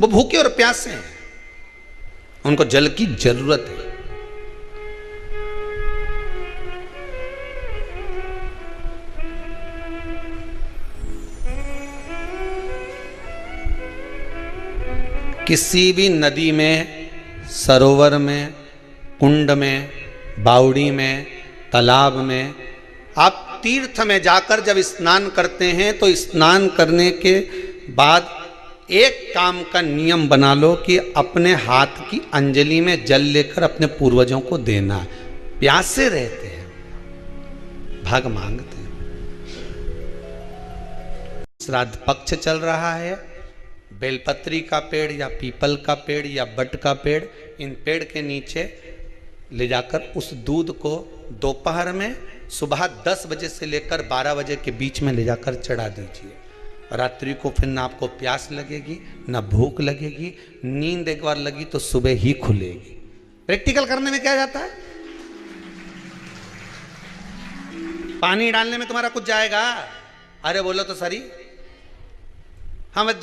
वो भूखे और प्यासे हैं, उनको जल की जरूरत है। किसी भी नदी में, सरोवर में, कुंड में, बावड़ी में, तालाब में, आप तीर्थ में जाकर जब स्नान करते हैं तो स्नान करने के बाद एक काम का नियम बना लो कि अपने हाथ की अंजलि में जल लेकर अपने पूर्वजों को देना। प्यासे रहते हैं, भाग मांगते हैं। श्राद्ध पक्ष चल रहा है, बेलपत्री का पेड़ या पीपल का पेड़ या बट का पेड़, इन पेड़ के नीचे ले जाकर उस दूध को दोपहर में सुबह 10 बजे से लेकर 12 बजे के बीच में ले जाकर चढ़ा दीजिए। रात्रि को फिर ना आपको प्यास लगेगी, ना भूख लगेगी, नींद एक बार लगी तो सुबह ही खुलेगी। प्रैक्टिकल करने में क्या जाता है? पानी डालने में तुम्हारा कुछ जाएगा? अरे बोलो तो सरी, हमें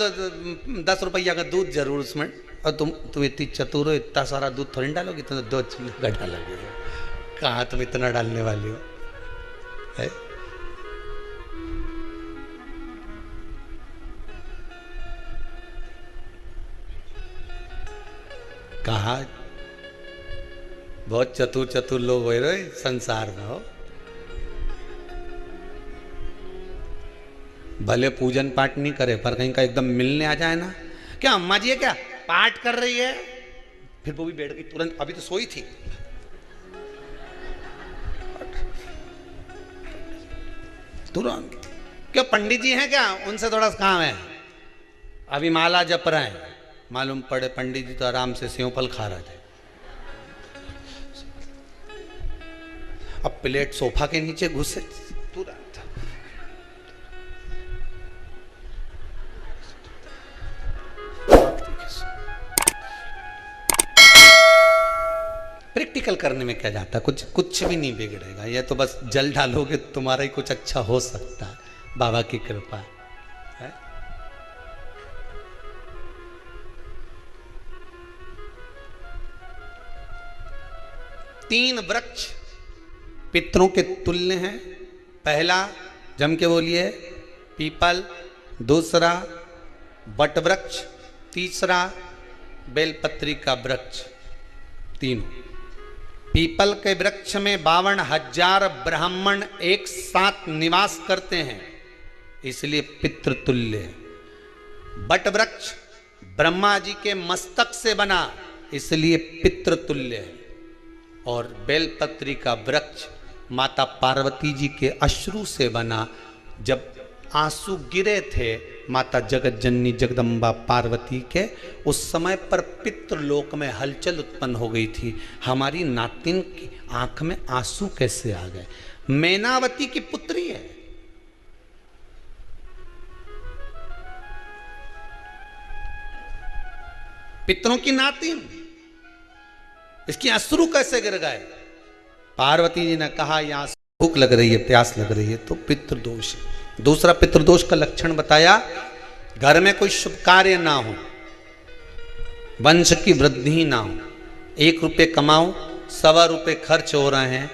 10 रुपया का दूध जरूर उसमें, और तुम इतनी चतुर हो, इतना सारा दूध थोड़ी डालोगी, तुम 2 चम्मच डालोगे। कहाँ तुम इतना डालने वाली हो है? कहा बहुत चतुर चतुर लोग हो रहे संसार में हो। भले पूजन पाठ नहीं करे पर कहीं का एकदम मिलने आ जाए ना, क्या अम्मा जी है क्या पाठ कर रही है, फिर वो भी बैठ गई तुरंत, अभी तो सोई थी। तुरंत क्या पंडित जी हैं क्या, उनसे थोड़ा काम है, अभी माला जप रहे हैं। मालूम पड़े पंडित जी तो आराम से सेव फल खा रहे थे। अब प्लेट सोफा के नीचे घुसे तुरंत। प्रैक्टिकल करने में क्या जाता है, कुछ भी नहीं बिगड़ेगा। ये तो बस जल डालोगे तुम्हारा ही कुछ अच्छा हो सकता है, बाबा की कृपा है। 3 वृक्ष पितरों के तुल्य हैं। पहला जम के बोलिए पीपल, दूसरा बट वृक्ष, तीसरा बेलपत्री का वृक्ष। तीनों पीपल के वृक्ष में 52,000 ब्राह्मण एक साथ निवास करते हैं, इसलिए पितृतुल्य है। बट वृक्ष ब्रह्मा जी के मस्तक से बना, इसलिए पितृतुल्य है। और बेलपत्री का वृक्ष माता पार्वती जी के अश्रु से बना। जब आंसू गिरे थे माता जगत जननी जगदम्बा पार्वती के, उस समय पर पितृलोक में हलचल उत्पन्न हो गई थी। हमारी नातिन की आंख में आंसू कैसे आ गए? मैनावती की पुत्री है। पितरों की नातिन, इसकी अश्रु कैसे गिर गए? पार्वती जी ने कहा यहां भूख लग रही है, प्यास लग रही है, तो पितृदोष है। दूसरा पितृदोष का लक्षण बताया, घर में कोई शुभ कार्य ना हो, वंश की वृद्धि ना हो। 1 रुपये कमाओ, 1.25 रुपये खर्च हो रहे हैं,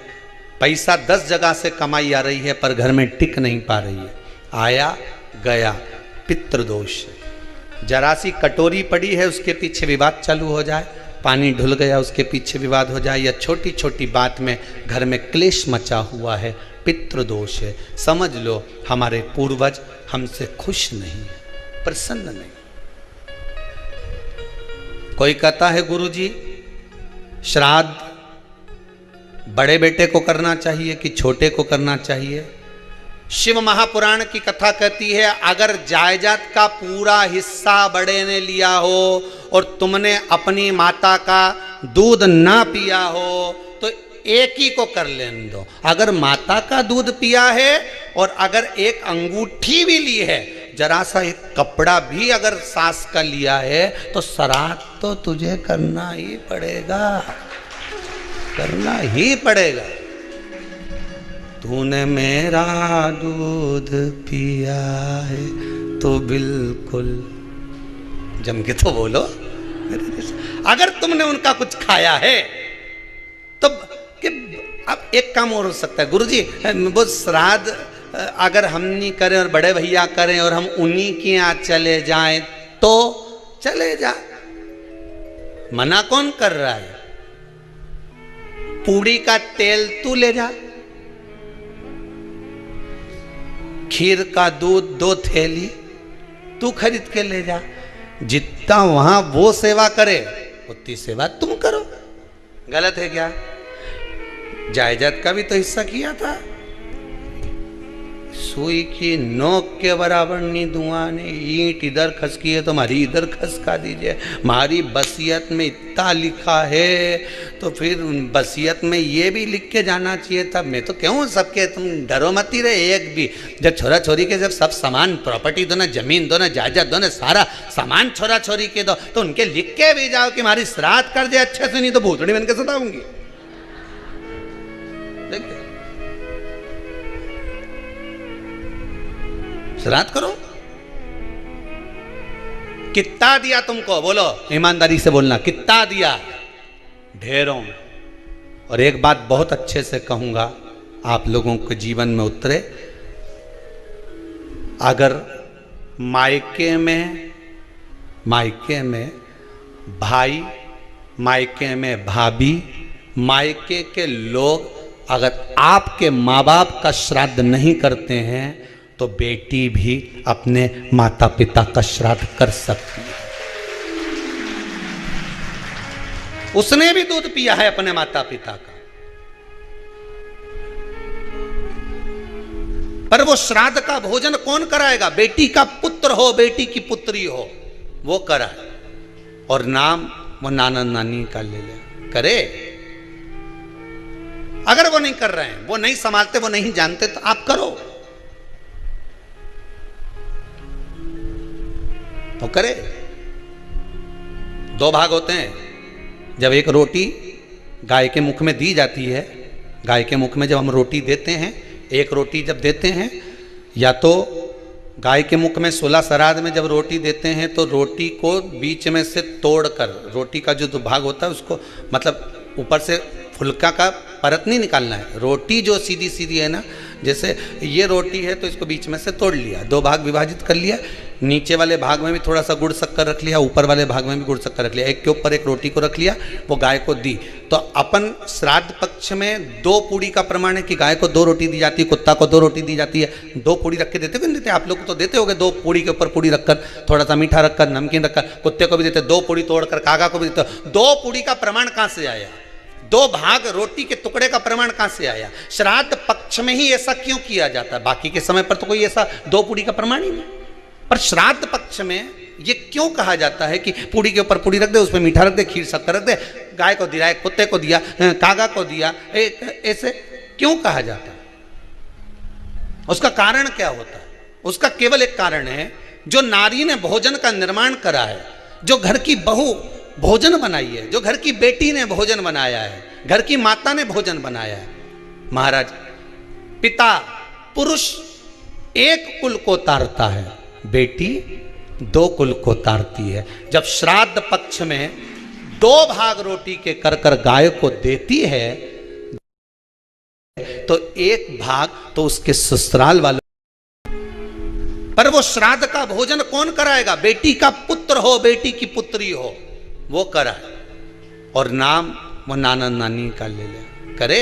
पैसा 10 जगह से कमाई आ रही है पर घर में टिक नहीं पा रही है, आया गया, पितृदोष। जरा सी कटोरी पड़ी है उसके पीछे विवाद चालू हो जाए, पानी ढुल गया उसके पीछे विवाद हो जाए, या छोटी छोटी बात में घर में क्लेश मचा हुआ है, पितृदोष है। समझ लो हमारे पूर्वज हमसे खुश नहीं है, प्रसन्न नहीं। कोई कहता है गुरुजी श्राद्ध बड़े बेटे को करना चाहिए कि छोटे को करना चाहिए? शिव महापुराण की कथा कहती है, अगर जायदाद का पूरा हिस्सा बड़े ने लिया हो और तुमने अपनी माता का दूध ना पिया हो तो एक ही को कर लेने दो। अगर माता का दूध पिया है और अगर एक अंगूठी भी ली है, जरा सा एक कपड़ा भी अगर सास का लिया है, तो श्राद्ध तो तुझे करना ही पड़ेगा, करना ही पड़ेगा। तूने मेरा दूध पिया है तो बिल्कुल जम के तो बोलो। अगर तुमने उनका कुछ खाया है तो कि अब एक काम और हो सकता है, गुरुजी वो श्राद्ध अगर हम नहीं करें और बड़े भैया करें और हम उन्हीं के यहाँ चले जाएं तो चले जा, मना कौन कर रहा है? पूड़ी का तेल तू ले जा, खीर का दूध 2 थैली तू खरीद के ले जा, जितना वहां वो सेवा करे उतनी सेवा तुम करो। गलत है क्या? जायदाद का भी तो हिस्सा किया था। सुई की नोक के बराबर नहीं दूंगा ने, ईंट इधर खसकी है तो हमारी इधर खसका दीजिए। हमारी बसियत में इतना लिखा है तो फिर बसियत में ये भी लिख के जाना चाहिए था। मैं तो क्यों सबके, तुम डरो मत ही रहे एक भी। जब छोरा छोरी के जब सब सामान, प्रॉपर्टी दो ना, जमीन दो ना, जायदाद दो ना, सारा सामान छोरा छोरी के दो, तो उनके लिख के भी जाओ कि हमारी श्राद्ध कर दे अच्छे से, नहीं तो भूतड़ी बन के सताऊंगी। देखिए श्राद्ध करो। कितना दिया तुमको? बोलो ईमानदारी से बोलना, कितना दिया? ढेरों। और एक बात बहुत अच्छे से कहूंगा, आप लोगों के जीवन में उतरे। अगर मायके में भाई, मायके में भाभी, मायके के लोग अगर आपके माँ बाप का श्राद्ध नहीं करते हैं तो बेटी भी अपने माता पिता का श्राद्ध कर सकती है। उसने भी दूध पिया है अपने माता पिता का, पर वो श्राद्ध का भोजन कौन कराएगा? बेटी का पुत्र हो, बेटी की पुत्री हो, वो कराए। और नाम वो नाना नानी का ले ले, करे। अगर वो नहीं कर रहे हैं, वो नहीं संभालते, वो नहीं जानते, तो आप करो तो करे। 2 भाग होते हैं। जब एक रोटी गाय के मुख में दी जाती है, गाय के मुख में जब हम रोटी देते हैं, एक रोटी जब देते हैं, या तो गाय के मुख में 16 श्राद्ध में जब रोटी देते हैं तो रोटी को बीच में से तोड़कर, रोटी का जो भाग होता है उसको, मतलब ऊपर से फुलका का परत नहीं निकालना है। रोटी जो सीधी सीधी है ना, जैसे ये रोटी है तो इसको बीच में से तोड़ लिया, 2 भाग विभाजित कर लिया, नीचे वाले भाग में भी थोड़ा सा गुड़ शक्कर रख लिया, ऊपर वाले भाग में भी गुड़ शक्कर रख लिया, एक के ऊपर एक रोटी को रख लिया, वो गाय को दी। तो अपन श्राद्ध पक्ष में 2 पूड़ी का प्रमाण है कि गाय को 2 रोटी दी जाती है, कुत्ता को 2 रोटी दी जाती है। 2 पूड़ी रख के देते हो, देते आप लोग तो देते होगे, 2 पूड़ी के ऊपर पूड़ी रखकर, थोड़ा सा मीठा रखकर, नमकीन रखकर, कुत्ते को भी देते, 2 पूड़ी तोड़कर कागा को भी देते। 2 पूड़ी का प्रमाण कहां से आया? 2 भाग रोटी के टुकड़े का प्रमाण कहां से आया? श्राद्ध पक्ष में ही ऐसा क्यों किया जाता है? बाकी के समय पर तो कोई ऐसा 2 पूड़ी का प्रमाण ही नहीं, पर श्राद्ध पक्ष में ये क्यों कहा जाता है कि पूड़ी के ऊपर पूड़ी रख दे, उसमें मीठा रख दे, खीर शक्कर रख दे, गाय को दिया, कुत्ते को दिया, कागा को दिया, ऐसे क्यों कहा जाता है? उसका कारण क्या होता है? उसका केवल एक कारण है, जो नारी ने भोजन का निर्माण करा है, जो घर की बहू भोजन बनाई है, जो घर की बेटी ने भोजन बनाया है, घर की माता ने भोजन बनाया है। महाराज, पिता पुरुष एक कुल को तारता है, बेटी 2 कुल को तारती है। जब श्राद्ध पक्ष में 2 भाग रोटी के कर कर गाय को देती है तो 1 भाग तो उसके ससुराल वालों, पर वो श्राद्ध का भोजन कौन कराएगा? बेटी का पुत्र हो, बेटी की पुत्री हो, वो कराए। और नाम वो नाना नानी का ले ले, करे।